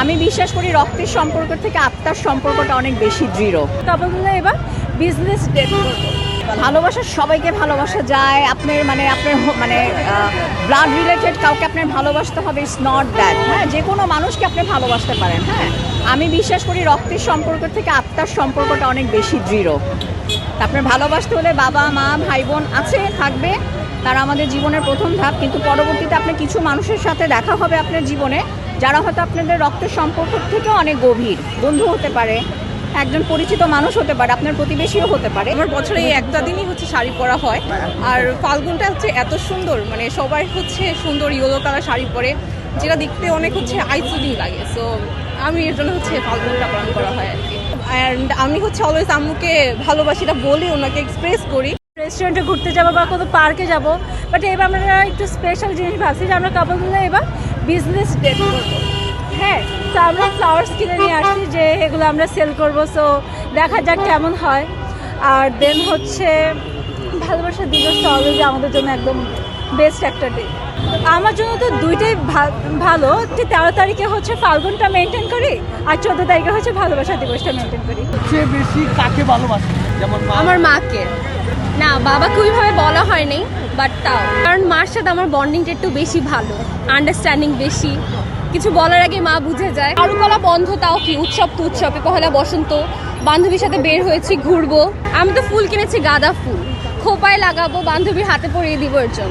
আমি বিশ্বাস করি রক্তের সম্পর্ক থেকে আত্মার সম্পর্কটা অনেক বেশি দৃঢ়। তারপর বললে এবার বিজনেস ডেট করবো। ভালোবাসা সবাইকে ভালোবাসা যায়, আপনার ব্লাড রিলেটেড কাউকে আপনার ভালোবাসতে হবে, ইটস নট দ্যাট। হ্যাঁ, যে কোনো মানুষকে আপনি ভালোবাসতে পারেন। হ্যাঁ, আমি বিশ্বাস করি রক্তের সম্পর্ক থেকে আত্মার সম্পর্কটা অনেক বেশি দৃঢ়। আপনার ভালোবাসতে হলে বাবা মা ভাই বোন আছে, থাকবে, তারা আমাদের জীবনের প্রথম ধাপ। কিন্তু পরবর্তীতে আপনার কিছু মানুষের সাথে দেখা হবে আপনার জীবনে, যারা হয়তো আপনাদের রক্তের সম্পর্ক থেকেও অনেক গভীর। বন্ধু হতে পারে, একজন পরিচিত মানুষ হতে পারে, আপনার প্রতিবেশীও হতে পারে। আমার বছরে এই একটা দিনই শাড়ি পরা হয়, আর ফাল্গুনটা এত সুন্দর, সবাই সুন্দর ইয়েলো কালার শাড়ি পরে, যেটা দেখতে অনেক আইসুদিং লাগে। সো আমি এর জন্য ফাল্গুনটা পালন করা হয় আর কি। অ্যান্ড আমি অলওয়েজ আম্মুকে ভালোবাসিটা বলি, ওনাকে এক্সপ্রেস করি। রেস্টুরেন্টে ঘুরতে যাবো বা কোনো পার্কে যাব, বাট এবার আমরা একটু স্পেশাল জিনিস ভাবছি যে আমরা কাপড় মিলে এবার বিজনেস ডেট করবো। হ্যাঁ, তো আমরা ফ্লাওয়ার্স কিনে নিয়ে আসছি যে এগুলো আমরা সেল করবো। সো দেখা যাক কেমন হয়। আর দেন ভালোবাসার দিবসটা অলরেডি আমাদের জন্য একদম বেস্ট একটা ডে। আমার জন্য তো দুইটাই ভালো। 13 তারিখে ফাল্গুনটা মেনটেন করি, আর 14 তারিখে ভালোবাসার দিবসটা মেনটেন করি। সবচেয়ে বেশি কাকে ভালোবাসে? যেমন আমার মাকে। না, বাবাকে ওইভাবে বলা হয়নি, বাট তাও, কারণ মার সাথে আমার বন্ডিংটা একটু বেশি ভালো, আন্ডারস্ট্যান্ডিং বেশি। কিছু বলার আগে মা বুঝে যায়। চারুকলা বন্ধ, তাও কি উৎসব তো উৎসবে, পহেলা বসন্ত, বান্ধবীর সাথে বের হয়েছি ঘুরবো। আমি তো ফুল কিনেছি, গাঁদা ফুল, খোপায় লাগাবো, বান্ধবীর হাতে পরিয়ে দিব এর জন্য।